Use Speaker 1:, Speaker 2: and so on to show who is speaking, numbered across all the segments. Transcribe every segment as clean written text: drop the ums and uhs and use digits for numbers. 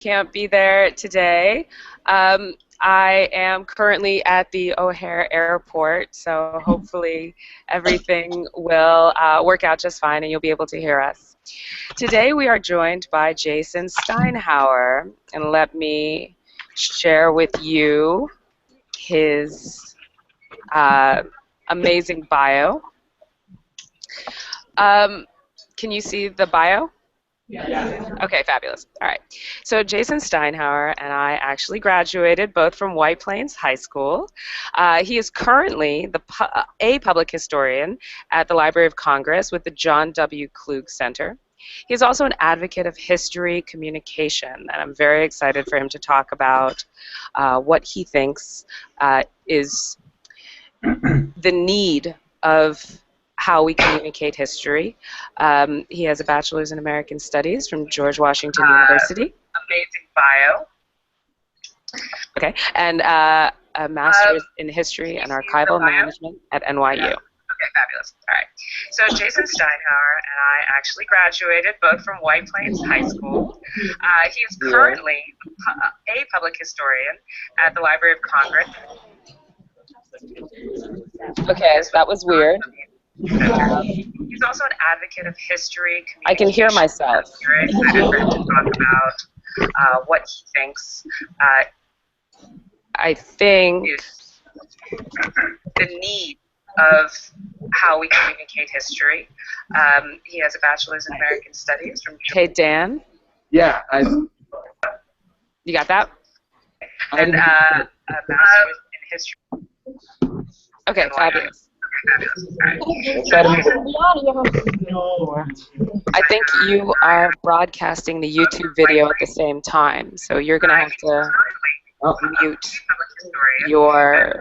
Speaker 1: can't be there today. I am currently at the O'Hare Airport, so hopefully everything will work out just fine and you'll be able to hear us. Today we are joined by Jason Steinhauer, and let me share with you his amazing bio. Can you see the bio? Yeah. Okay, fabulous. All right. So Jason Steinhauer and I actually graduated both from White Plains High School. He is currently a public historian at the Library of Congress with the John W. Klug Center. He is also an advocate of history communication, and I'm very excited for him to talk about what he thinks is the need of how we communicate history. He has a bachelor's in American Studies from George Washington University. Amazing bio. Okay, and a master's in history and archival management at NYU. Okay, fabulous. All right. So Jason Steinhauer and I actually graduated both from White Plains High School. He is currently a public historian at the Library of Congress. Okay, so that was weird. He's also an advocate of history. I can hear myself. Very excited for him to talk about what he thinks. I think is the need of how we communicate history. He has a bachelor's in American Studies from. Hey, Dan.
Speaker 2: Yeah,
Speaker 1: You got that? And a master's in history. Okay, fabulous. I think you are broadcasting the YouTube video at the same time, so you're going to have to mute your...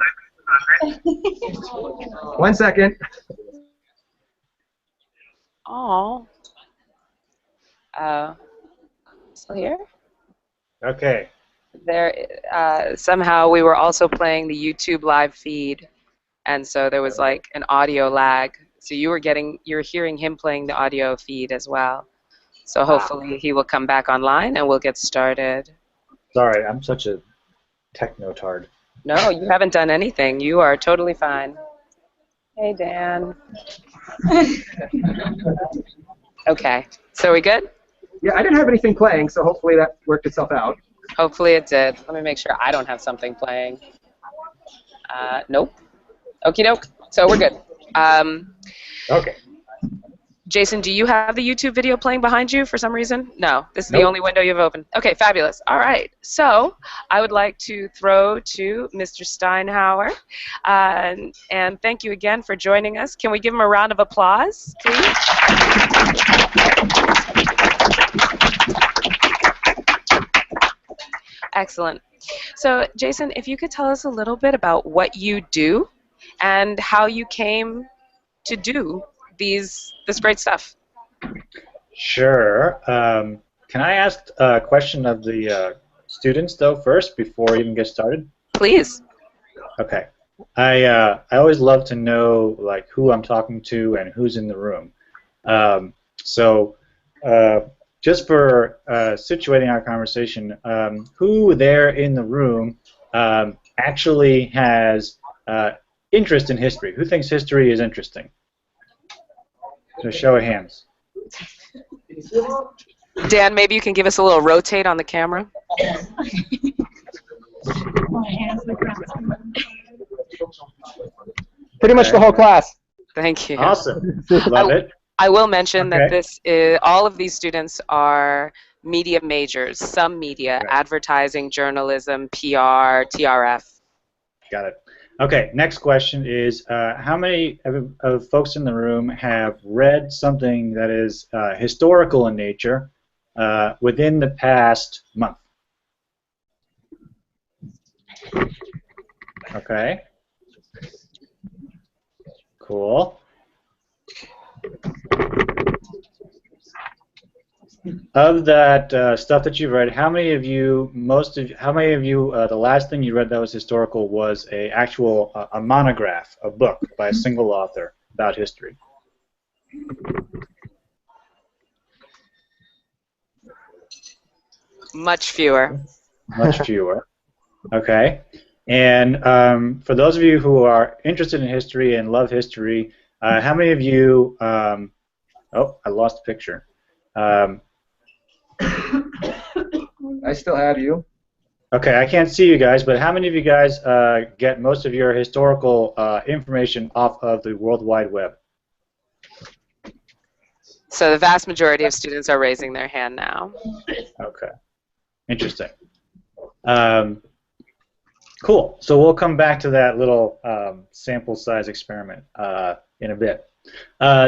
Speaker 2: 1 second.
Speaker 1: Oh. Still here?
Speaker 3: Okay.
Speaker 1: There. Somehow we were also playing the YouTube live feed. And so there was like an audio lag. So you were hearing him playing the audio feed as well. So hopefully he will come back online and we'll get started.
Speaker 3: Sorry, I'm such a techno-tard.
Speaker 1: No, you haven't done anything. You are totally fine. Hey, Dan. Okay, so we good?
Speaker 2: Yeah, I didn't have anything playing, so hopefully that worked itself out.
Speaker 1: Hopefully it did. Let me make sure I don't have something playing. Nope. Okie doke. So we're good.
Speaker 3: Okay.
Speaker 1: Jason, do you have the YouTube video playing behind you for some reason? No, this is the only window you've opened. Okay, fabulous. All right. So I would like to throw to Mr. Steinhauer, and thank you again for joining us. Can we give him a round of applause, please? Excellent. So, Jason, if you could tell us a little bit about what you do and how you came to do this great stuff.
Speaker 3: Sure. Can I ask a question of the students, though, first, before we even get started?
Speaker 1: Please.
Speaker 3: Okay. I always love to know, like, who I'm talking to and who's in the room. Just for situating our conversation, who there in the room actually has interest in history? Who thinks history is interesting? So show of hands.
Speaker 1: Dan, maybe you can give us a little rotate on the camera.
Speaker 2: Pretty much the whole class.
Speaker 1: Thank you.
Speaker 3: Awesome. Love it.
Speaker 1: I will mention that all of these students are media majors, some media, advertising, journalism, PR, TRF.
Speaker 3: Got it. Okay, next question is, how many of folks in the room have read something that is historical in nature within the past month? Okay. Cool. Of that stuff that you've read, how many of you, the last thing you read that was historical was a monograph, a book by a single author about history?
Speaker 1: Much fewer.
Speaker 3: Much fewer. Okay. And for those of you who are interested in history and love history, how many of you? Oh, I lost the picture.
Speaker 2: I still have you.
Speaker 3: Okay, I can't see you guys, but how many of you guys get most of your historical information off of the World Wide Web?
Speaker 1: So the vast majority of students are raising their hand now.
Speaker 3: Okay, interesting. Cool. So we'll come back to that little sample size experiment in a bit.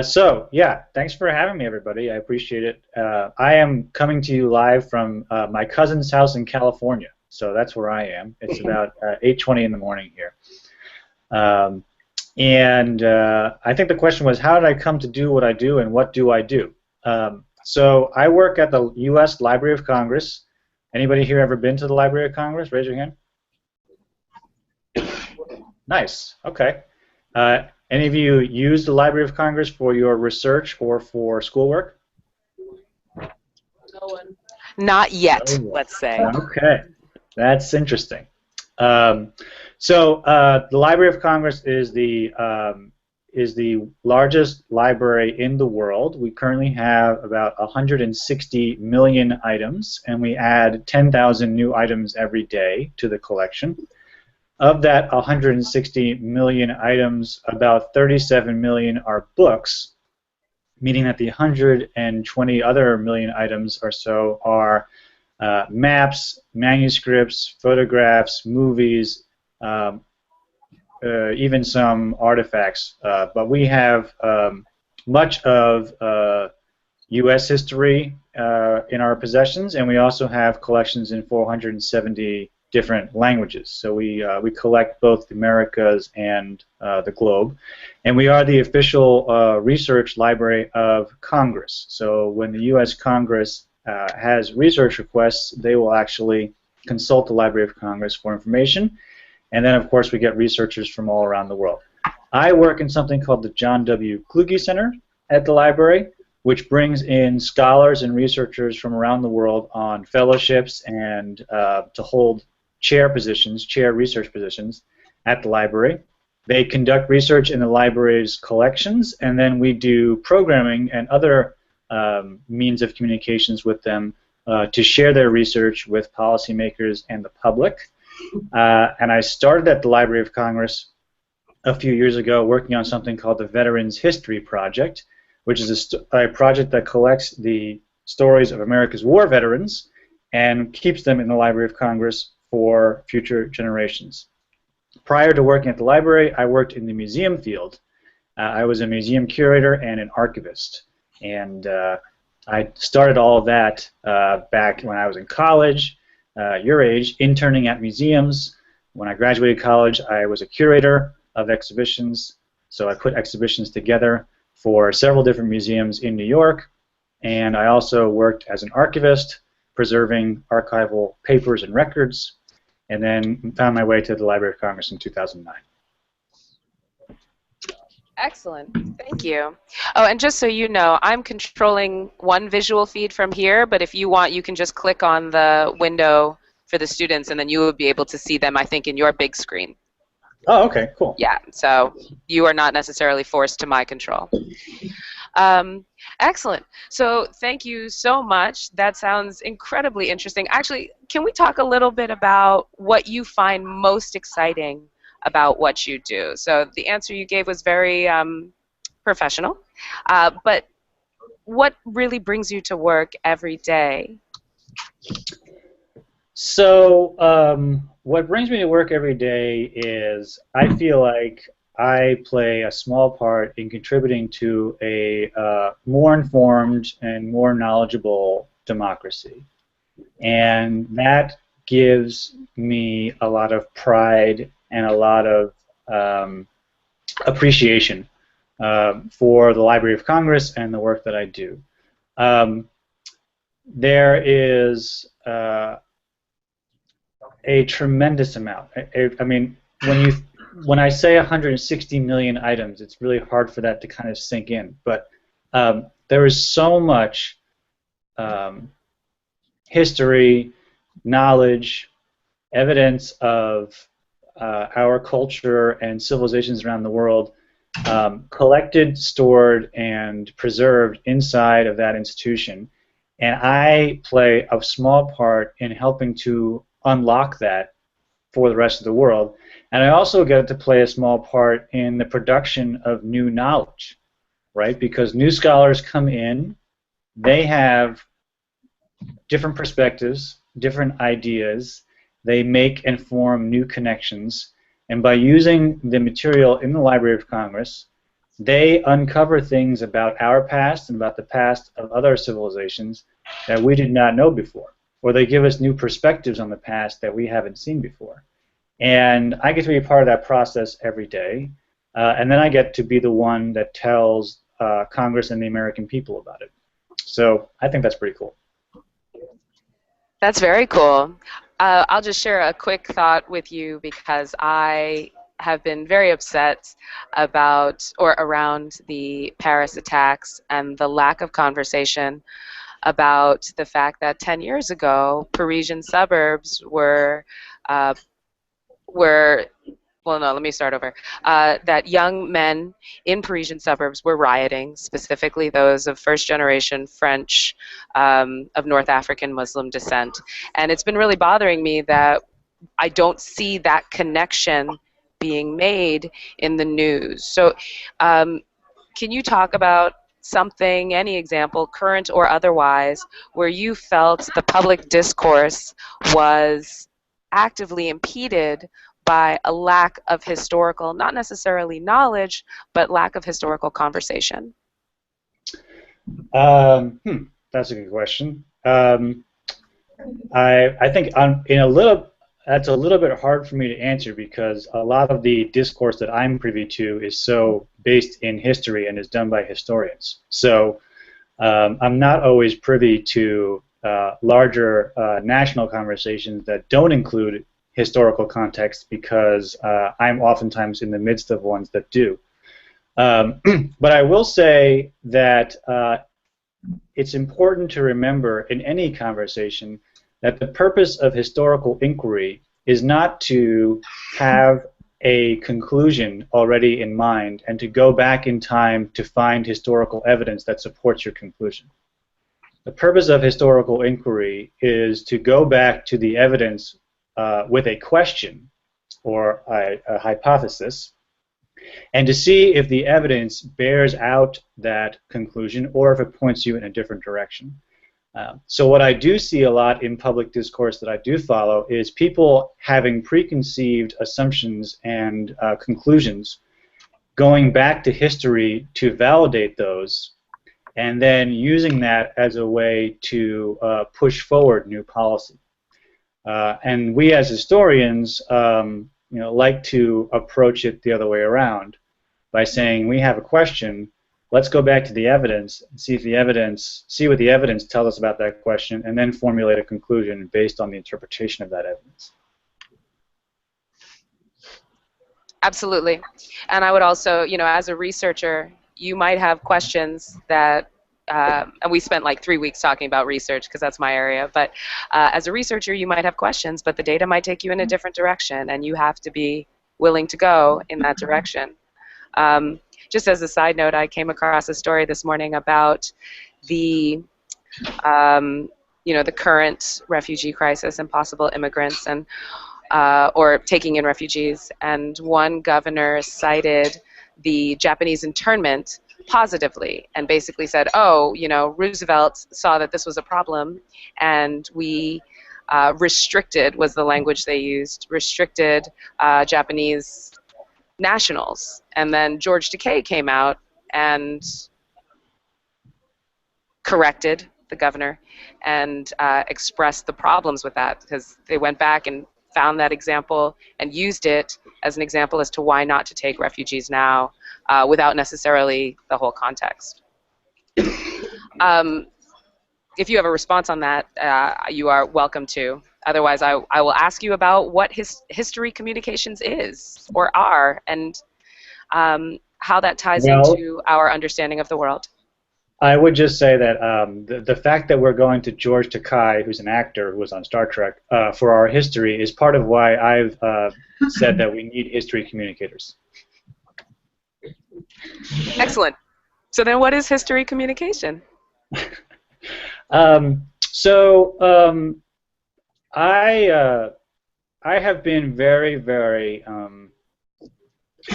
Speaker 3: So yeah, thanks for having me, everybody. I appreciate it. I am coming to you live from my cousin's house in California. So that's where I am. It's about 8:20 in the morning here. And I think the question was, how did I come to do what I do, and what do I do? So I work at the U.S. Library of Congress. Anybody here ever been to the Library of Congress? Raise your hand. Nice. Okay. Any of you use the Library of Congress for your research or for schoolwork?
Speaker 1: No one. Not yet, let's say.
Speaker 3: Okay. That's interesting. The Library of Congress is the largest library in the world. We currently have about 160 million items, and we add 10,000 new items every day to the collection. Of that 160 million items, about 37 million are books, meaning that the 120 other million items or so are maps, manuscripts, photographs, movies, even some artifacts. But we have much of U.S. history in our possessions, and we also have collections in 470 different languages. So we collect both the Americas and the globe, and we are the official research library of Congress. So when the U.S. Congress has research requests, they will actually consult the Library of Congress for information, and then of course we get researchers from all around the world. I work in something called the John W. Kluge Center at the library, which brings in scholars and researchers from around the world on fellowships and to hold chair research positions at the library. They conduct research in the library's collections, and then we do programming and other means of communications with them to share their research with policymakers and the public. And I started at the Library of Congress a few years ago working on something called the Veterans History Project, which is a project that collects the stories of America's war veterans and keeps them in the Library of Congress for future generations. Prior to working at the library, I worked in the museum field. I was a museum curator and an archivist. And I started all of that back when I was in college, your age, interning at museums. When I graduated college, I was a curator of exhibitions. So I put exhibitions together for several different museums in New York. And I also worked as an archivist, preserving archival papers and records, and then found my way to the Library of Congress in 2009.
Speaker 1: Excellent. Thank you. Oh, and just so you know, I'm controlling one visual feed from here, but if you want, you can just click on the window for the students, and then you will be able to see them, I think, in your big screen.
Speaker 3: Oh, okay, cool.
Speaker 1: Yeah, so you are not necessarily forced to my control. Excellent. So thank you so much. That sounds incredibly interesting. Actually, can we talk a little bit about what you find most exciting about what you do? So the answer you gave was very professional, but what really brings you to work every day?
Speaker 3: So what brings me to work every day is I feel like I play a small part in contributing to a more informed and more knowledgeable democracy. And that gives me a lot of pride and a lot of appreciation for the Library of Congress and the work that I do. There is a tremendous amount. I mean, when I say 160 million items, it's really hard for that to kind of sink in. But there is so much history knowledge, evidence of our culture and civilizations around the world collected, stored, and preserved inside of that institution. And I play a small part in helping to unlock that for the rest of the world. And I also get to play a small part in the production of new knowledge, right? Because new scholars come in, they have different perspectives, different ideas, they make and form new connections, and by using the material in the Library of Congress, they uncover things about our past and about the past of other civilizations that we did not know before, or they give us new perspectives on the past that we haven't seen before. And I get to be a part of that process every day, and then I get to be the one that tells Congress and the American people about it. So I think that's pretty cool.
Speaker 1: That's very cool. I'll just share a quick thought with you because I have been very upset about or around the Paris attacks and the lack of conversation about the fact that 10 years ago, Parisian suburbs were well, no, let me start over. That young men in Parisian suburbs were rioting, specifically those of first-generation French of North African Muslim descent. And it's been really bothering me that I don't see that connection being made in the news. So can you talk about something, any example, current or otherwise, where you felt the public discourse was actively impeded by a lack of historical, not necessarily knowledge, but lack of historical conversation?
Speaker 3: That's a good question. I think that's a little bit hard for me to answer because a lot of the discourse that I'm privy to is so based in history and is done by historians. So I'm not always privy to larger national conversations that don't include historical context because I'm oftentimes in the midst of ones that do. But I will say that it's important to remember in any conversation that the purpose of historical inquiry is not to have a conclusion already in mind and to go back in time to find historical evidence that supports your conclusion. The purpose of historical inquiry is to go back to the evidence with a question or a hypothesis and to see if the evidence bears out that conclusion or if it points you in a different direction. So what I do see a lot in public discourse that I do follow is people having preconceived assumptions and conclusions, going back to history to validate those, and then using that as a way to push forward new policy. And we as historians like to approach it the other way around by saying we have a question, let's go back to the evidence and see what the evidence tells us about that question, and then formulate a conclusion based on the interpretation of that evidence.
Speaker 1: Absolutely. And I would also, as a researcher, you might have questions that, and we spent like 3 weeks talking about research because that's my area, but as a researcher, you might have questions, but the data might take you in a different direction, and you have to be willing to go in that direction. Just as a side note, I came across a story this morning about the the current refugee crisis and possible immigrants and or taking in refugees. And one governor cited the Japanese internment positively and basically said, oh, Roosevelt saw that this was a problem, and we restricted, was the language they used, restricted Japanese nationals. And then George Takei came out and corrected the governor and expressed the problems with that, because they went back and found that example and used it as an example as to why not to take refugees now without necessarily the whole context. If you have a response on that, you are welcome to. Otherwise, I will ask you about what history communications is or are, and how that ties into our understanding of the world.
Speaker 3: I would just say that the fact that we're going to George Takei, who's an actor who was on Star Trek, for our history is part of why I've said that we need history communicators.
Speaker 1: Excellent. So then what is history communication?
Speaker 3: So I have been very, very,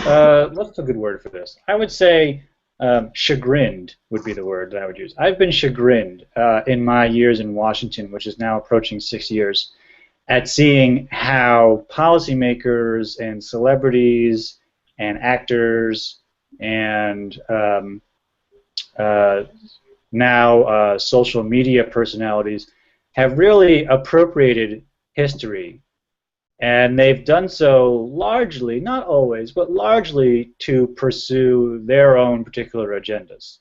Speaker 3: what's a good word for this? I would say chagrined would be the word that I would use. I've been chagrined in my years in Washington, which is now approaching 6 years, at seeing how policymakers and celebrities and actors and now social media personalities have really appropriated history, and they've done so largely, not always, but largely to pursue their own particular agendas.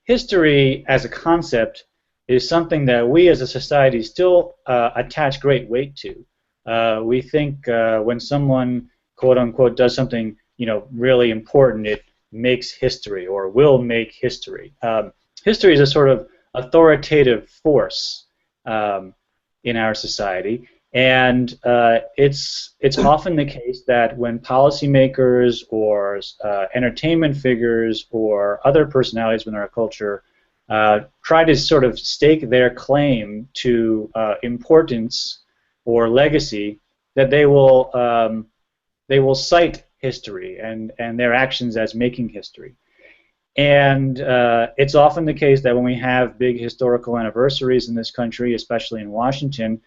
Speaker 3: History as a concept is something that we as a society still attach great weight to. We think when someone, quote unquote, does something really important, it makes history or will make history. History is a sort of authoritative force in our society, and it's often the case that when policymakers or entertainment figures or other personalities within our culture try to sort of stake their claim to importance or legacy, that they will cite history and their actions as making history. And it's often the case that when we have big historical anniversaries in this country, especially in Washington,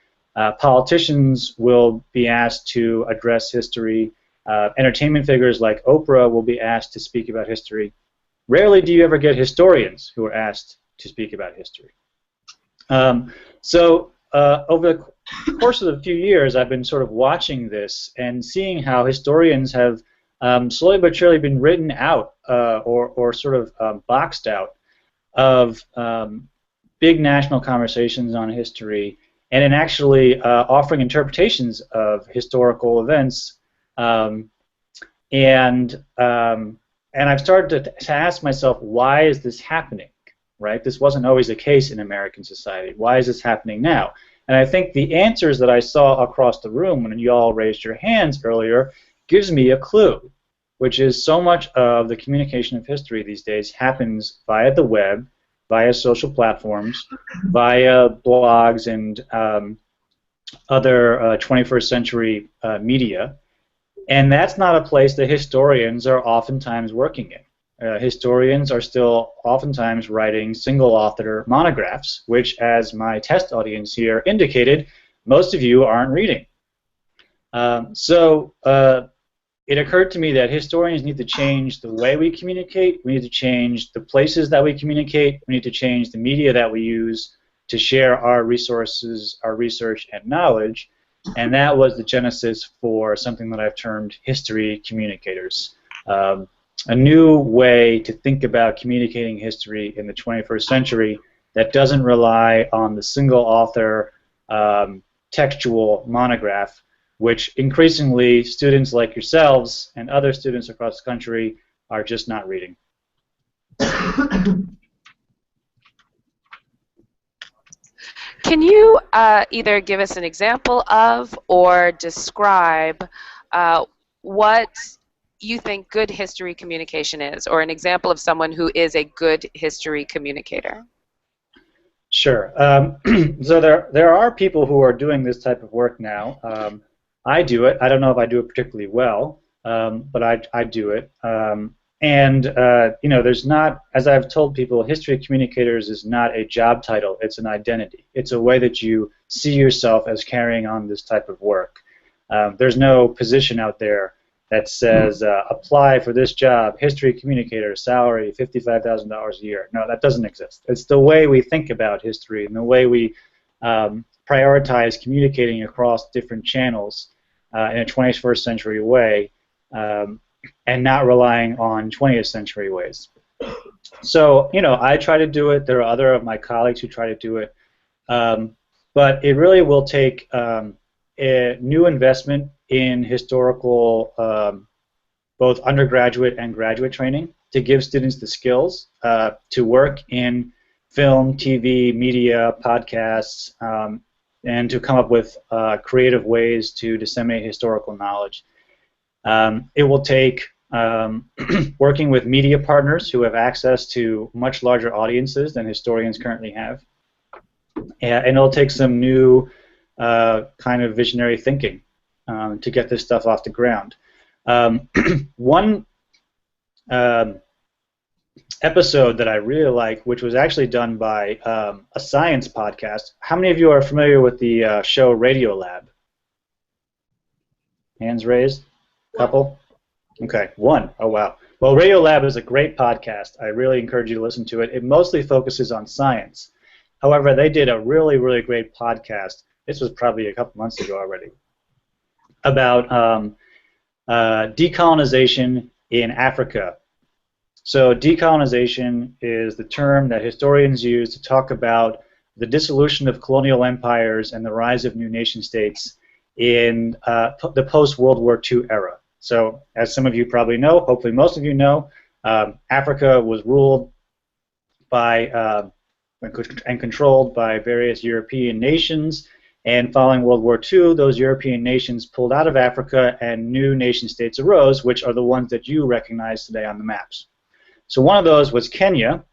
Speaker 3: politicians will be asked to address history. Entertainment figures like Oprah will be asked to speak about history. Rarely do you ever get historians who are asked to speak about history. So over the course of a few years, I've been sort of watching this and seeing how historians have slowly but surely been written out or sort of boxed out of big national conversations on history, and in actually offering interpretations of historical events. And I've started to ask myself, why is this happening? Right? This wasn't always the case in American society. Why is this happening now? And I think the answers that I saw across the room when you all raised your hands earlier gives me a clue, which is so much of the communication of history these days happens via the web, via social platforms, via blogs and other 21st century media. And that's not a place that historians are oftentimes working in. Historians are still oftentimes writing single-author monographs, which, as my test audience here indicated, most of you aren't reading. So it occurred to me that historians need to change the way we communicate. We need to change the places that we communicate. We need to change the media that we use to share our resources, our research, and knowledge. And that was the genesis for something that I've termed history communicators. A new way to think about communicating history in the 21st century that doesn't rely on the single author textual monograph, which increasingly students like yourselves and other students across the country are just not reading.
Speaker 1: Can you either give us an example of or describe what you think good history communication is, or an example of someone who is a good history communicator?
Speaker 3: Sure. So there are people who are doing this type of work now. I do it. I don't know if I do it particularly well, but I do it. There's not, as I've told people, history communicators is not a job title. It's an identity. It's a way that you see yourself as carrying on this type of work. There's no position out there that says apply for this job, history communicator, salary $55,000 a year. No, that doesn't exist. It's the way we think about history and the way we prioritize communicating across different channels in a 21st century way, and not relying on 20th century ways. So, I try to do it. There are other of my colleagues who try to do it. But it really will take a new investment in historical, both undergraduate and graduate training. to give students the skills to work in film, TV, media, podcasts, and to come up with creative ways to disseminate historical knowledge. It will take working with media partners who have access to much larger audiences than historians currently have. And it'll take some new kind of visionary thinking to get this stuff off the ground. One episode that I really like, which was actually done by a science podcast. How many of you are familiar with the show Radiolab? Hands raised? Couple? Okay, one. Oh, wow. Well, Radiolab is a great podcast. I really encourage you to listen to it. It mostly focuses on science. However, they did a really, really great podcast. This was probably a couple months ago already, about decolonization in Africa. So decolonization is the term that historians use to talk about the dissolution of colonial empires and the rise of new nation states in the post-World War II era. So as some of you probably know, hopefully most of you know, Africa was ruled by and controlled by various European nations, and following World War II, those European nations pulled out of Africa and new nation states arose, which are the ones that you recognize today on the maps. So one of those was Kenya.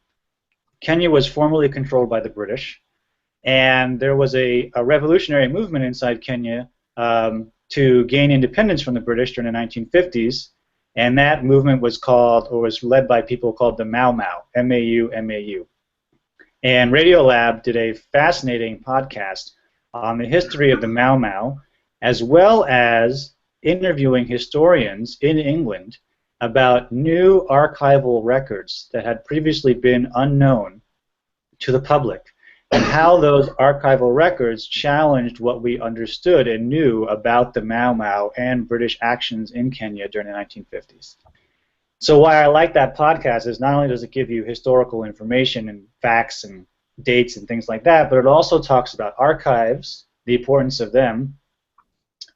Speaker 3: Kenya was formerly controlled by the British, and there was a revolutionary movement inside Kenya to gain independence from the British during the 1950s, and that movement was called, or was led by people called the Mau Mau, M-A-U, M-A-U. And Radiolab did a fascinating podcast on the history of the Mau Mau, as well as interviewing historians in England about new archival records that had previously been unknown to the public, and how those archival records challenged what we understood and knew about the Mau Mau and British actions in Kenya during the 1950s. So why I like that podcast is not only does it give you historical information and facts and dates and things like that, but it also talks about archives, the importance of them.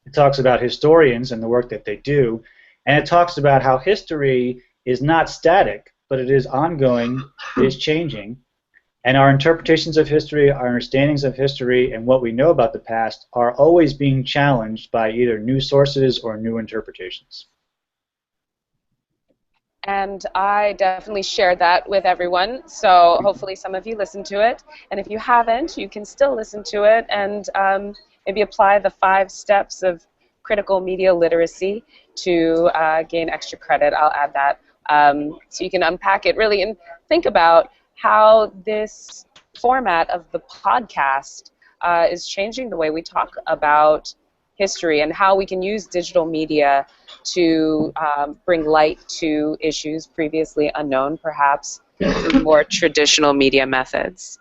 Speaker 3: It talks about historians and the work that they do, and it talks about how history is not static, but it is ongoing, it is changing, and our interpretations of history, our understandings of history, and what we know about the past are always being challenged by either new sources or new interpretations.
Speaker 1: And I definitely shared that with everyone, so hopefully some of you listened to it. And if you haven't, you can still listen to it and maybe apply the 5 steps of critical media literacy to gain extra credit. I'll add that so you can unpack it really and think about how this format of the podcast is changing the way we talk about history and how we can use digital media to bring light to issues previously unknown, perhaps, through more traditional media methods.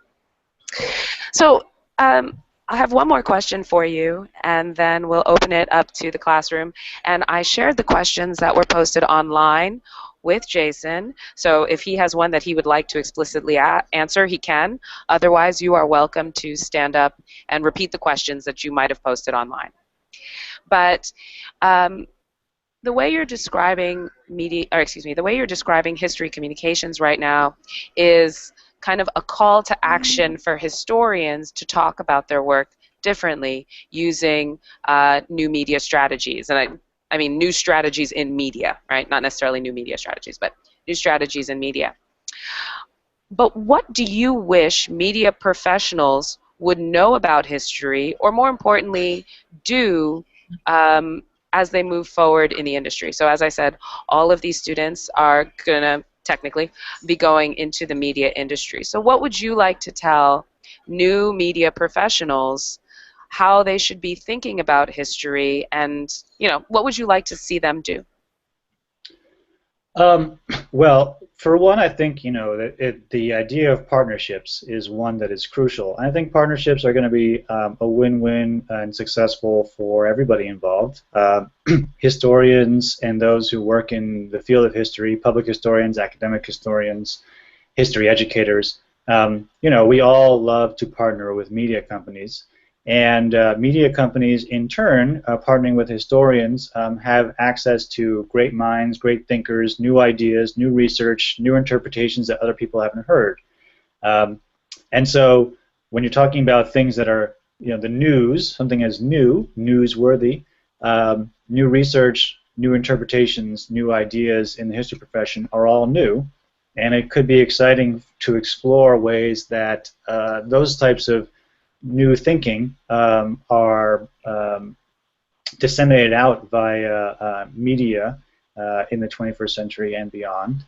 Speaker 1: So I have one more question for you, and then we'll open it up to the classroom. And I shared the questions that were posted online with Jason, so if he has one that he would like to explicitly answer, he can. Otherwise, you are welcome to stand up and repeat the questions that you might have posted online. But the way you're describing the way you're describing history communications right now is kind of a call to action for historians to talk about their work differently using new media strategies. And I mean new strategies in media, right? Not necessarily new media strategies, but new strategies in media. But what do you wish media professionals would know about history, or more importantly, do as they move forward in the industry? So as I said, all of these students are going to technically be going into the media industry. So what would you like to tell new media professionals how they should be thinking about history, and what would you like to see them do?
Speaker 3: Well, for one, I think the idea of partnerships is one that is crucial. And I think partnerships are going to be a win-win and successful for everybody involved. Historians and those who work in the field of history, public historians, academic historians, history educators. We all love to partner with media companies. And media companies, in turn, partnering with historians, have access to great minds, great thinkers, new ideas, new research, new interpretations that other people haven't heard. And so when you're talking about things that are, the news, something as new, newsworthy, new research, new interpretations, new ideas in the history profession are all new. And it could be exciting to explore ways that those types of new thinking are disseminated out via media in the 21st century and beyond.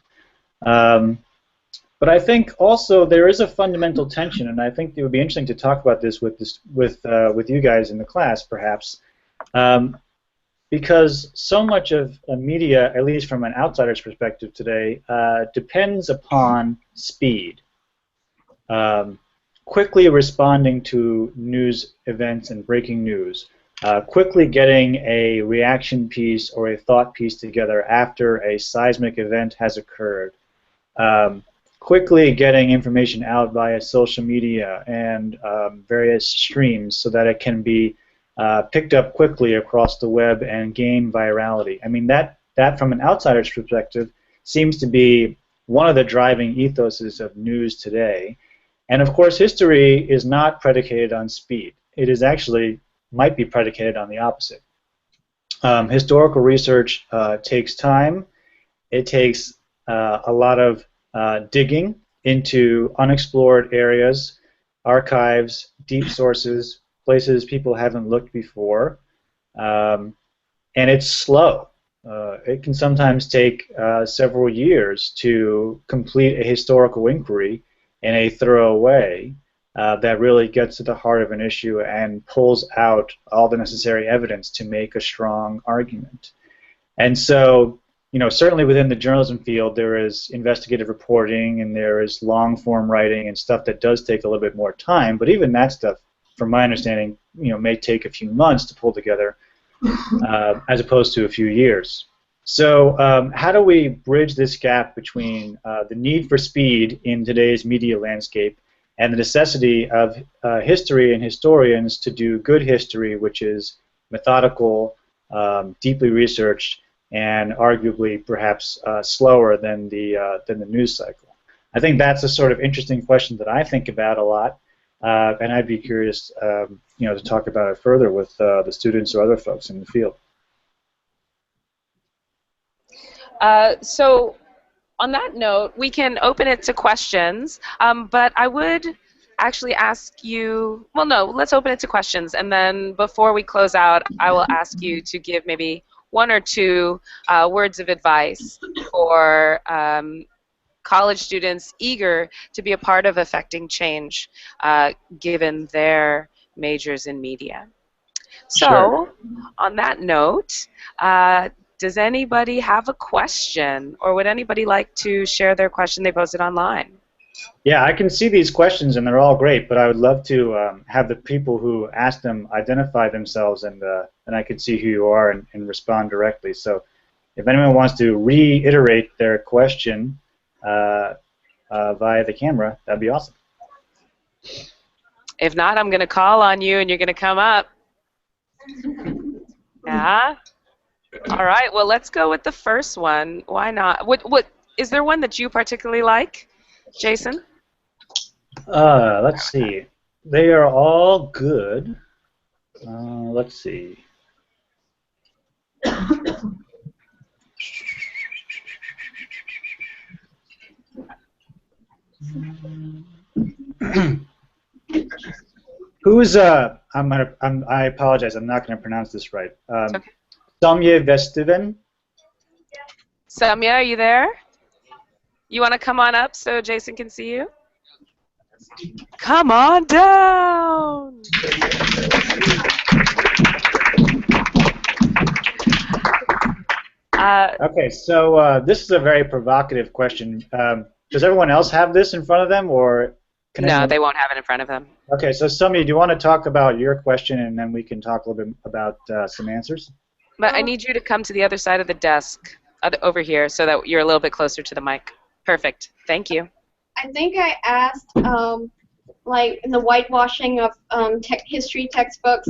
Speaker 3: But I think also there is a fundamental tension, and I think it would be interesting to talk about this with you guys in the class, perhaps, because so much of media, at least from an outsider's perspective today, depends upon speed. Quickly responding to news events and breaking news, quickly getting a reaction piece or a thought piece together after a seismic event has occurred, quickly getting information out via social media and various streams so that it can be picked up quickly across the web and gain virality. I mean, that from an outsider's perspective seems to be one of the driving ethoses of news today. And of course, history is not predicated on speed. It is actually might be predicated on the opposite. Historical research takes time. It takes a lot of digging into unexplored areas, archives, deep sources, places people haven't looked before, and it's slow. It can sometimes take several years to complete a historical inquiry in a thorough way that really gets to the heart of an issue and pulls out all the necessary evidence to make a strong argument. And so, certainly within the journalism field, there is investigative reporting and there is long-form writing and stuff that does take a little bit more time. But even that stuff, from my understanding, may take a few months to pull together, as opposed to a few years. So how do we bridge this gap between the need for speed in today's media landscape and the necessity of history and historians to do good history, which is methodical, deeply researched, and arguably perhaps slower than the news cycle? I think that's a sort of interesting question that I think about a lot, and I'd be curious, to talk about it further with the students or other folks in the field.
Speaker 1: So on that note, we can open it to questions, but I would actually ask you, well, no, let's open it to questions, and then before we close out, I will ask you to give maybe one or two words of advice for college students eager to be a part of affecting change, given their majors in media. So,
Speaker 3: Sure.
Speaker 1: on that note, does anybody have a question, or would anybody like to share their question they posted online?
Speaker 3: Yeah, I can see these questions, and they're all great, but I would love to have the people who asked them identify themselves, and I can see who you are and respond directly. So if anyone wants to reiterate their question via the camera, that'd be awesome.
Speaker 1: If not, I'm going to call on you, and you're going to come up. Yeah? All right, well, let's go with the first one. Why not? What is there one that you particularly like, Jason?
Speaker 3: Let's see. They are all good. Let's see. Who's I apologize. I'm not going to pronounce this right.
Speaker 1: Okay.
Speaker 3: Samye Vestiven.
Speaker 1: Samya, are you there? You want to come on up so Jason can see you? Come on down.
Speaker 3: Okay, so this is a very provocative question. Does everyone else have this in front of them, or can
Speaker 1: no,
Speaker 3: anyone...
Speaker 1: they won't have it in front of them.
Speaker 3: Okay, so Samya, do you want to talk about your question, and then we can talk a little bit about some answers?
Speaker 1: But I need you to come to the other side of the desk, over here, so that you're a little bit closer to the mic. Perfect. Thank you.
Speaker 4: I think I asked like the whitewashing of history textbooks.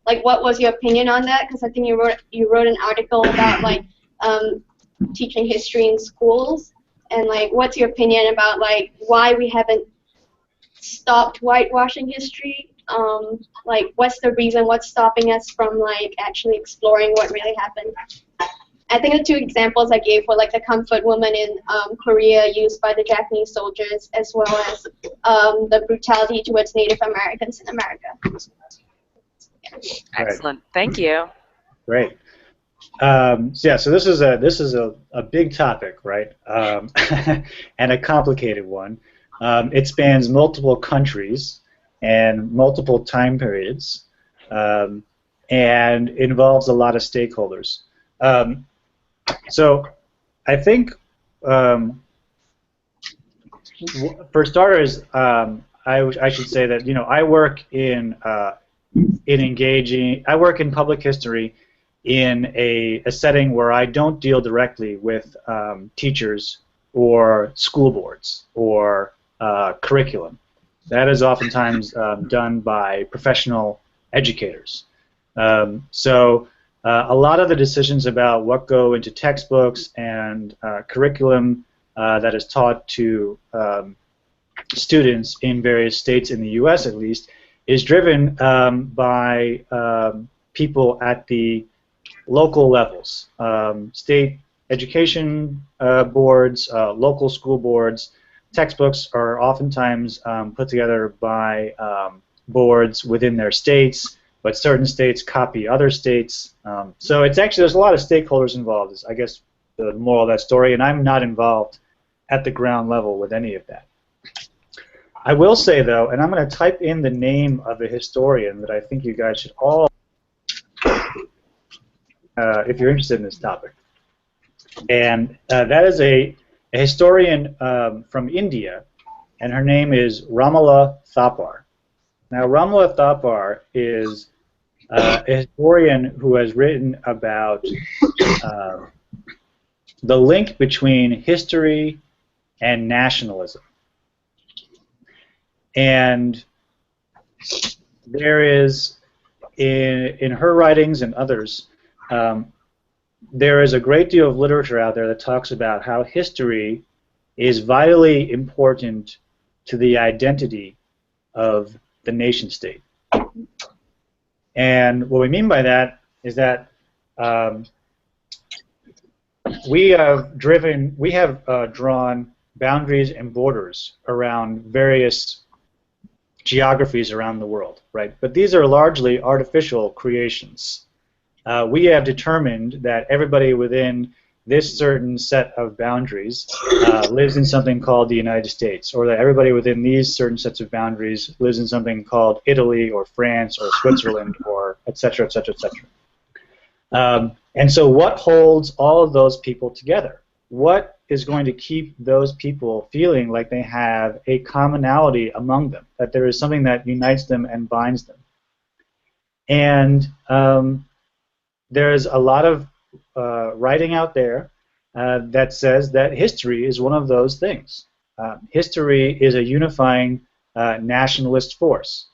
Speaker 4: Like, what was your opinion on that? Because I think you wrote an article about like teaching history in schools, and like, what's your opinion about like why we haven't stopped whitewashing history? Like, what's the reason? What's stopping us from like actually exploring what really happened? I think the two examples I gave were like the comfort woman in Korea used by the Japanese soldiers, as well as the brutality towards Native Americans in America.
Speaker 1: Excellent. Thank you.
Speaker 3: Great. So yeah, so this is a big topic, right? And a complicated one. It spans multiple countries and multiple time periods, and involves a lot of stakeholders. So I think, for starters, I should say that I work in public history in a setting where I don't deal directly with teachers or school boards or curriculum. That is oftentimes done by professional educators. So a lot of the decisions about what go into textbooks and curriculum that is taught to students in various states in the U.S. at least is driven by people at the local levels, state education boards, local school boards. Textbooks are oftentimes put together by boards within their states, but certain states copy other states. So it's actually, there's a lot of stakeholders involved, is I guess the moral of that story, and I'm not involved at the ground level with any of that. I will say though, and I'm going to type in the name of a historian that I think you guys should all, if you're interested in this topic. And that is a historian from India, and her name is Ramala Thapar. Now, Ramala Thapar is a historian who has written about the link between history and nationalism. And there is, in her writings and others, there is a great deal of literature out there that talks about how history is vitally important to the identity of the nation state. And what we mean by that is that we have drawn boundaries and borders around various geographies around the world, right? But these are largely artificial creations. We have determined that everybody within this certain set of boundaries lives in something called the United States, or that everybody within these certain sets of boundaries lives in something called Italy or France or Switzerland or et cetera, et cetera, et cetera. And so what holds all of those people together? What is going to keep those people feeling like they have a commonality among them, that there is something that unites them and binds them? And there's a lot of writing out there that says that history is one of those things. History is a unifying nationalist force.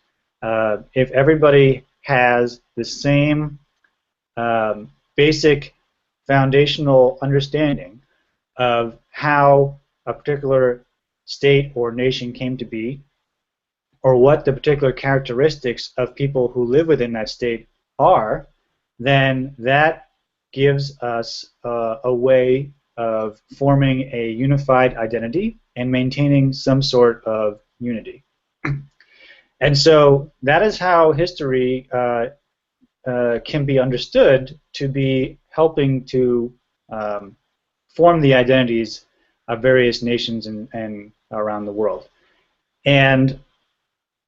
Speaker 3: If everybody has the same basic foundational understanding of how a particular state or nation came to be, or what the particular characteristics of people who live within that state are, then that gives us a way of forming a unified identity and maintaining some sort of unity. And so that is how history can be understood to be helping to form the identities of various nations and around the world. And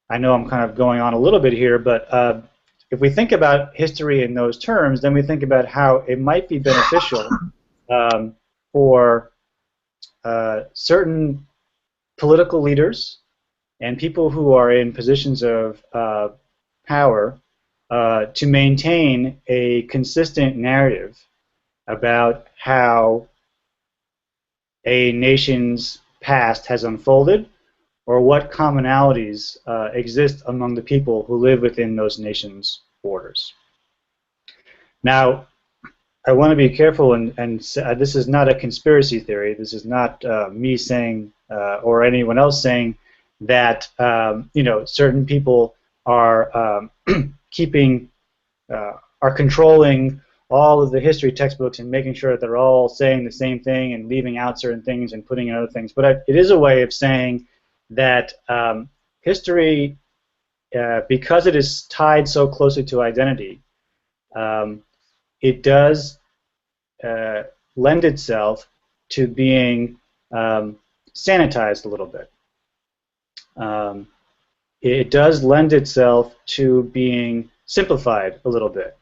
Speaker 3: I know I'm kind of going on a little bit here, but if we think about history in those terms, then we think about how it might be beneficial for certain political leaders and people who are in positions of power to maintain a consistent narrative about how a nation's past has unfolded, or what commonalities exist among the people who live within those nations' borders. Now, I want to be careful, and this is not a conspiracy theory. This is not me saying or anyone else saying that certain people are are controlling all of the history textbooks and making sure that they're all saying the same thing and leaving out certain things and putting in other things. But it is a way of saying that history, because it is tied so closely to identity, it does lend itself to being sanitized a little bit. It does lend itself to being simplified a little bit.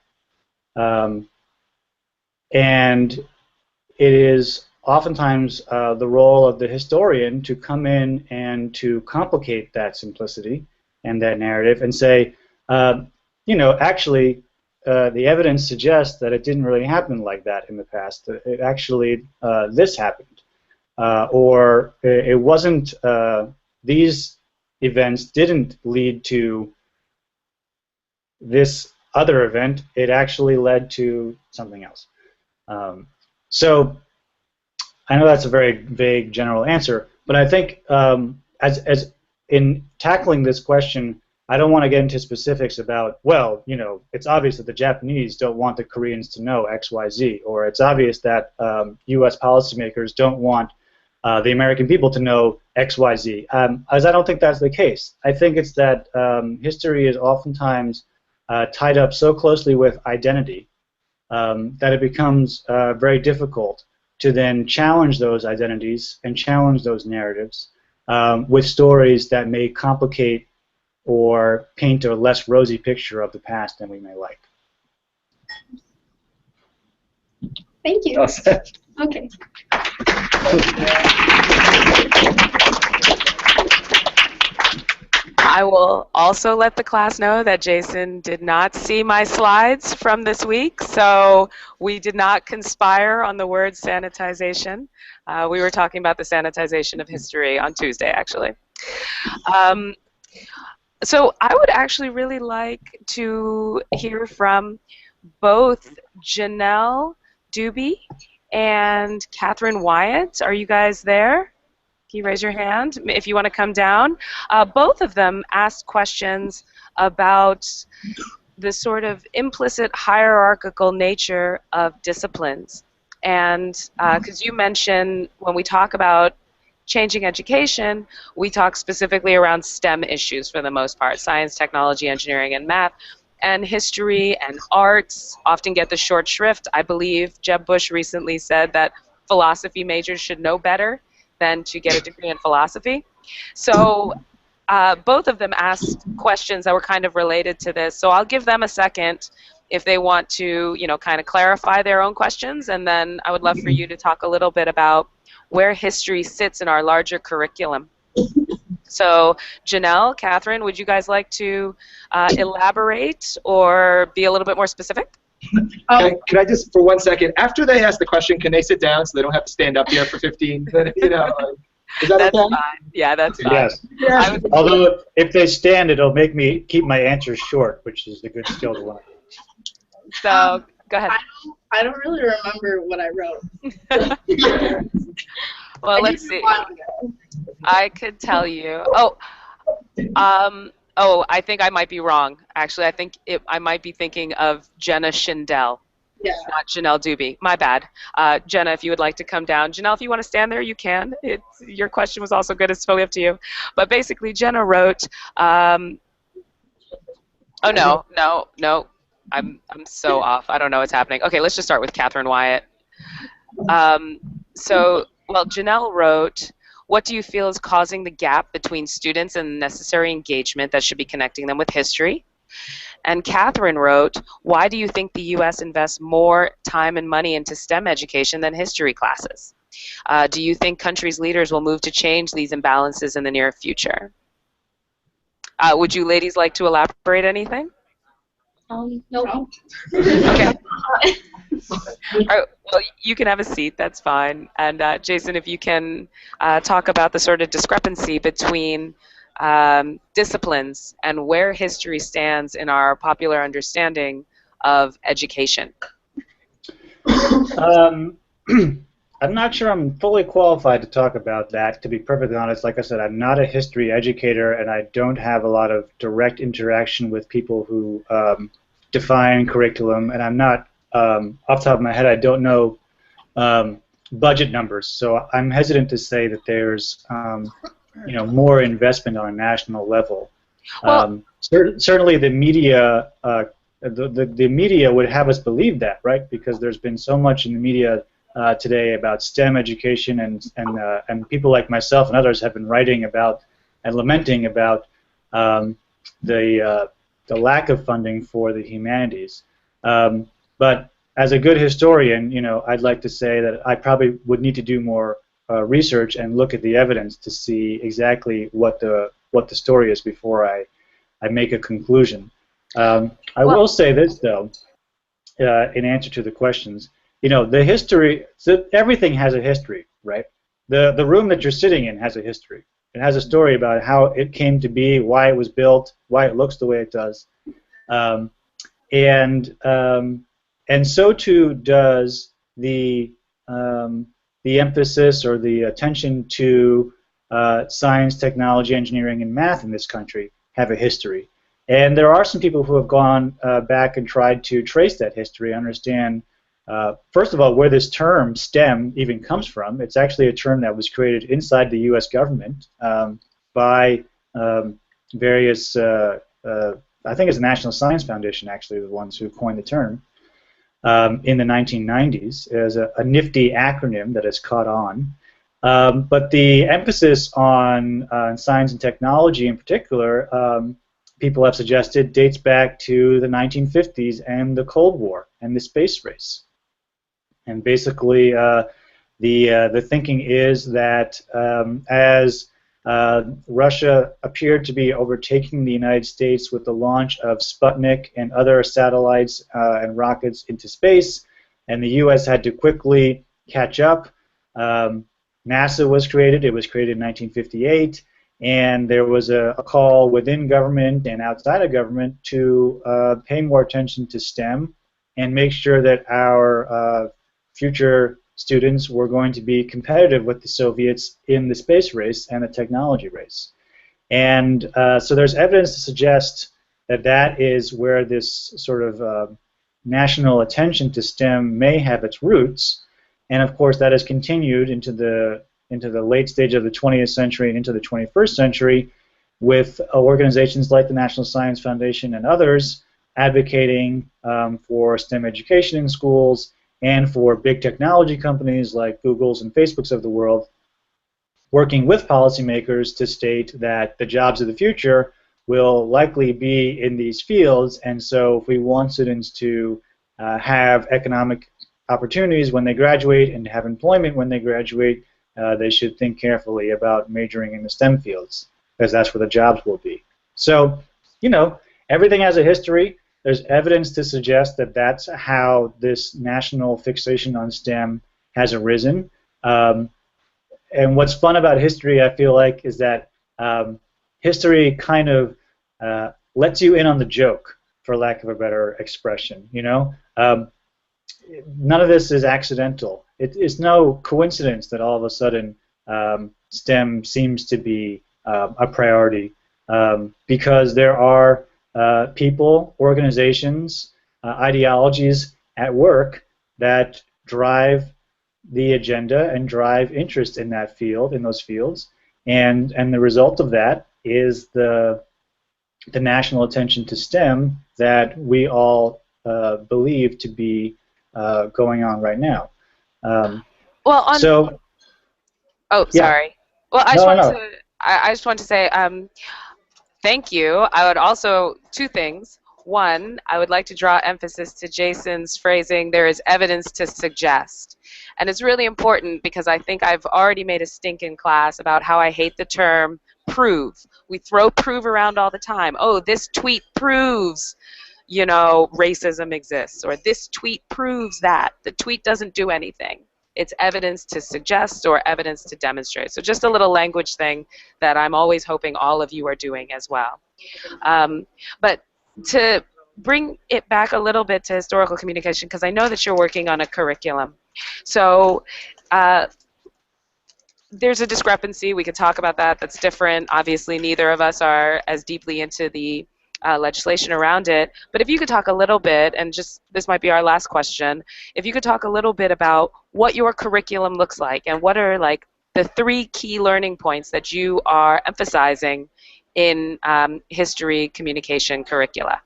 Speaker 3: And it is oftentimes the role of the historian to come in and to complicate that simplicity and that narrative and say, actually, the evidence suggests that it didn't really happen like that in the past. It actually, this happened. Or it wasn't, these events didn't lead to this other event. It actually led to something else. So I know that's a very vague general answer, but I think as in tackling this question, I don't want to get into specifics about, well, it's obvious that the Japanese don't want the Koreans to know X, Y, Z, or it's obvious that U.S. policymakers don't want the American people to know X, Y, Z. As I don't think that's the case. I think it's that history is oftentimes tied up so closely with identity that it becomes very difficult to then challenge those identities and challenge those narratives with stories that may complicate or paint a less rosy picture of the past than we may like.
Speaker 4: Thank you. Okay.
Speaker 1: I will also let the class know that Jason did not see my slides from this week, so we did not conspire on the word sanitization. We were talking about the sanitization of history on Tuesday, actually. So I would actually really like to hear from both Janelle Doobie and Catherine Wyatt. Are you guys there? Can you raise your hand if you want to come down? Both of them asked questions about the sort of implicit hierarchical nature of disciplines. And because you mentioned when we talk about changing education, we talk specifically around STEM issues for the most part, science, technology, engineering, and math. And history and arts often get the short shrift. I believe Jeb Bush recently said that philosophy majors should know better than to get a degree in philosophy. So both of them asked questions that were kind of related to this. So I'll give them a second if they want to, kind of clarify their own questions, and then I would love for you to talk a little bit about where history sits in our larger curriculum. So Janelle, Catherine, would you guys like to elaborate or be a little bit more specific?
Speaker 2: Can I just, for 1 second, after they ask the question, can they sit down so they don't have to stand up here for 15 minutes? Is that
Speaker 1: That's
Speaker 2: okay?
Speaker 1: fine. Yeah, that's fine.
Speaker 3: Yes. Although if they stand, it'll make me keep my answers short, which is the good skill to learn.
Speaker 1: So go ahead.
Speaker 5: I don't really remember what I wrote.
Speaker 1: Well, let's see. I could tell you. I think I might be wrong. Actually, I think I might be thinking of Jenna Schindel,
Speaker 5: Yeah.
Speaker 1: not Janelle Doobie. My bad. Jenna, if you would like to come down. Janelle, if you want to stand there, you can. Your question was also good. It's totally up to you. But basically, Jenna wrote. Oh no. I'm so off. I don't know what's happening. Okay, let's just start with Catherine Wyatt. Janelle wrote, what do you feel is causing the gap between students and the necessary engagement that should be connecting them with history? And Catherine wrote, why do you think the U.S. invests more time and money into STEM education than history classes? Do you think countries' leaders will move to change these imbalances in the near future? Would you ladies like to elaborate anything?
Speaker 4: No.
Speaker 1: Okay. Well, you can have a seat. That's fine. And Jason, if you can talk about the sort of discrepancy between disciplines and where history stands in our popular understanding of education.
Speaker 3: Um, I'm not sure I'm fully qualified to talk about that, to be perfectly honest. Like I said, I'm not a history educator, and I don't have a lot of direct interaction with people who define curriculum, and I'm not, off the top of my head, I don't know budget numbers, so I'm hesitant to say that there's more investment on a national level.
Speaker 1: Well,
Speaker 3: Certainly the media the media would have us believe that, right? Because there's been so much in the media today about STEM education, and people like myself and others have been writing about and lamenting about the lack of funding for the humanities. But as a good historian, I'd like to say that I probably would need to do more research and look at the evidence to see exactly what the story is before I make a conclusion. I will say this, though, in answer to the questions. The history, so everything has a history, right? The room that you're sitting in has a history. It has a story about how it came to be, why it was built, why it looks the way it does. And so too does the emphasis or the attention to science, technology, engineering, and math in this country have a history. And there are some people who have gone back and tried to trace that history, understand, first of all, where this term STEM even comes from. It's actually a term that was created inside the U.S. government by various, I think it's the National Science Foundation, actually, the ones who coined the term in the 1990s as a nifty acronym that has caught on. But the emphasis on science and technology in particular, people have suggested, dates back to the 1950s and the Cold War and the space race. And basically, the thinking is that as Russia appeared to be overtaking the United States with the launch of Sputnik and other satellites and rockets into space, and the U.S. had to quickly catch up. NASA was created. It was created in 1958. And there was a call within government and outside of government to pay more attention to STEM and make sure that our future students were going to be competitive with the Soviets in the space race and the technology race. And so there's evidence to suggest that that is where this sort of national attention to STEM may have its roots. And of course, that has continued into the late stage of the 20th century and into the 21st century with organizations like the National Science Foundation and others advocating for STEM education in schools and for big technology companies like Google's and Facebook's of the world working with policymakers to state that the jobs of the future will likely be in these fields, and so if we want students to have economic opportunities when they graduate and have employment when they graduate, they should think carefully about majoring in the STEM fields, because that's where the jobs will be. So, everything has a history. There's evidence to suggest that that's how this national fixation on STEM has arisen. And what's fun about history, I feel like, is that history kind of lets you in on the joke, for lack of a better expression. None of this is accidental. It's no coincidence that all of a sudden STEM seems to be a priority because there are people, organizations, ideologies at work that drive the agenda and drive interest in that field, in those fields, and the result of that is the national attention to STEM that we all believe to be going on right now.
Speaker 1: Oh,
Speaker 3: yeah.
Speaker 1: sorry. Well, I just want to say thank you. I would also, two things. One, I would like to draw emphasis to Jason's phrasing, there is evidence to suggest. And it's really important because I think I've already made a stink in class about how I hate the term prove. We throw prove around all the time. Oh, this tweet proves. racism exists, or this tweet proves that. The tweet doesn't do anything. It's evidence to suggest or evidence to demonstrate. So just a little language thing that I'm always hoping all of you are doing as well. But to bring it back a little bit to historical communication, because I know that you're working on a curriculum. So there's a discrepancy. We could talk about that. That's different. Obviously, neither of us are as deeply into the legislation around it. But if you could talk a little bit, and just this might be our last question, if you could talk a little bit about what your curriculum looks like and what are like the 3 key learning points that you are emphasizing in history communication curricula.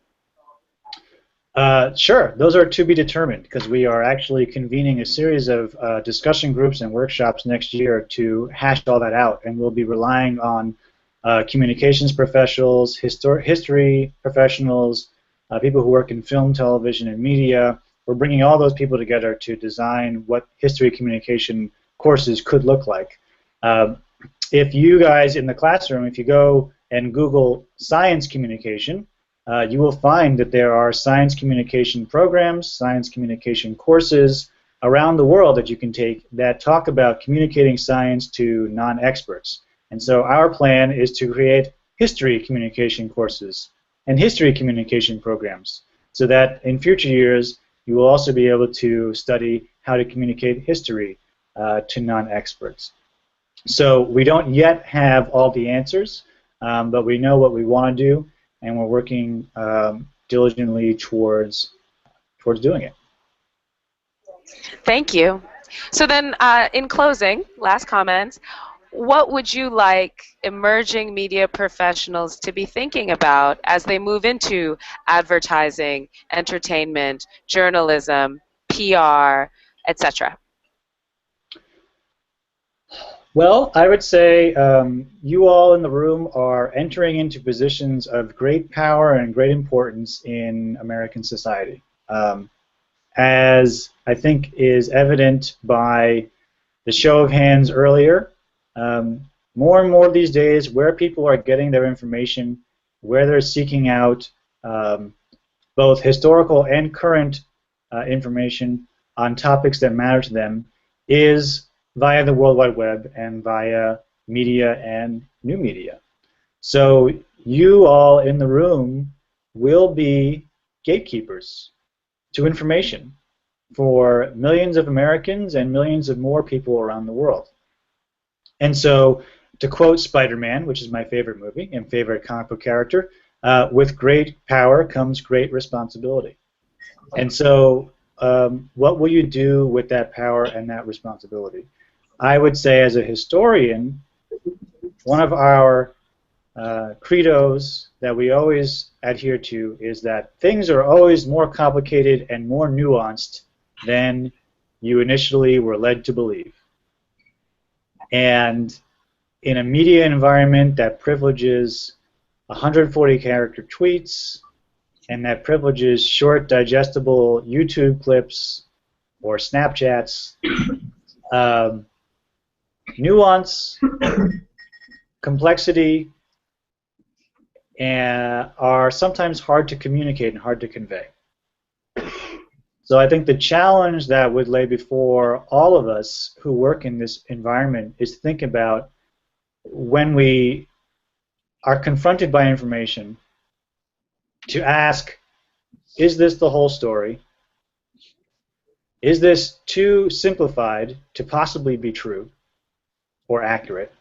Speaker 3: Sure. Those are to be determined because we are actually convening a series of discussion groups and workshops next year to hash all that out, and we'll be relying on communications professionals, history professionals, people who work in film, television, and media. We're bringing all those people together to design what history communication courses could look like. If you guys in the classroom, if you go and Google science communication, you will find that there are science communication programs, science communication courses around the world that you can take that talk about communicating science to non-experts. And so our plan is to create history communication courses and history communication programs so that in future years you will also be able to study how to communicate history to non-experts. So we don't yet have all the answers, but we know what we want to do, and we're working diligently towards doing it.
Speaker 1: Thank you. So then, in closing, last comments, what would you like emerging media professionals to be thinking about as they move into advertising, entertainment, journalism, PR, etc.?
Speaker 3: Well, I would say you all in the room are entering into positions of great power and great importance in American society. As I think is evident by the show of hands earlier, more and more these days where people are getting their information, where they're seeking out both historical and current information on topics that matter to them is via the World Wide Web and via media and new media. So you all in the room will be gatekeepers to information for millions of Americans and millions of more people around the world. And so, to quote Spider-Man, which is my favorite movie and favorite comic book character, with great power comes great responsibility. And so, what will you do with that power and that responsibility? I would say as a historian, one of our credos that we always adhere to is that things are always more complicated and more nuanced than you initially were led to believe. And in a media environment that privileges 140-character tweets and that privileges short, digestible YouTube clips or Snapchats, nuance, complexity, are sometimes hard to communicate and hard to convey. So I think the challenge that would lay before all of us who work in this environment is to think about when we are confronted by information to ask, is this the whole story? Is this too simplified to possibly be true or accurate?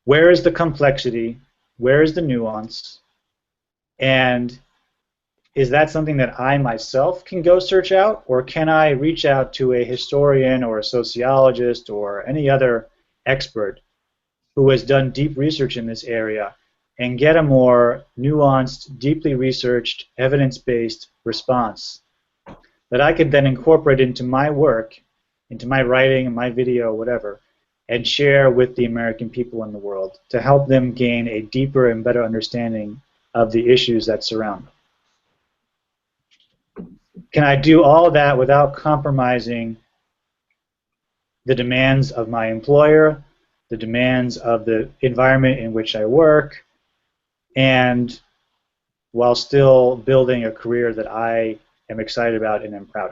Speaker 3: Where is the complexity? Where is the nuance? And is that something that I myself can go search out, or can I reach out to a historian or a sociologist or any other expert who has done deep research in this area and get a more nuanced, deeply researched, evidence-based response that I could then incorporate into my work, into my writing, my video, whatever, and share with the American people in the world to help them gain a deeper and better understanding of the issues that surround them. Can I do all of that without compromising the demands of my employer, the demands of the environment in which I work, and while still building a career that I am excited about and am proud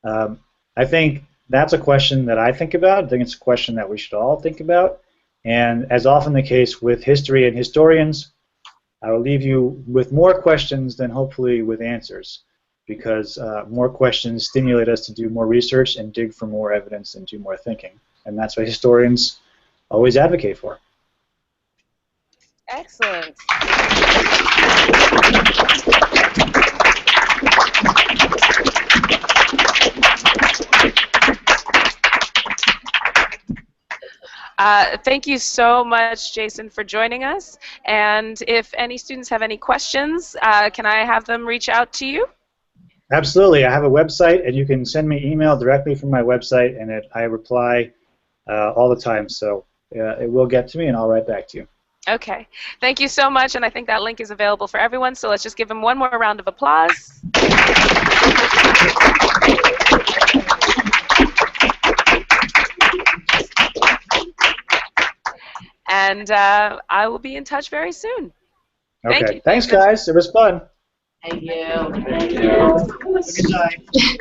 Speaker 3: of? I think that's a question that I think about. I think it's a question that we should all think about. And as often the case with history and historians, I will leave you with more questions than hopefully with answers, because more questions stimulate us to do more research and dig for more evidence and do more thinking. And that's what historians always advocate for.
Speaker 1: Excellent. Thank you so much, Jason, for joining us. And if any students have any questions, can I have them reach out to you?
Speaker 3: Absolutely. I have a website, and you can send me email directly from my website, and I reply all the time. So it will get to me, and I'll write back to you.
Speaker 1: Okay. Thank you so much, and I think that link is available for everyone, so let's just give him one more round of applause. And I will be in touch very soon.
Speaker 3: Okay.
Speaker 1: Thank you.
Speaker 3: Thanks, guys. It was fun.
Speaker 5: Thank you.
Speaker 2: Thank you.
Speaker 3: Good night.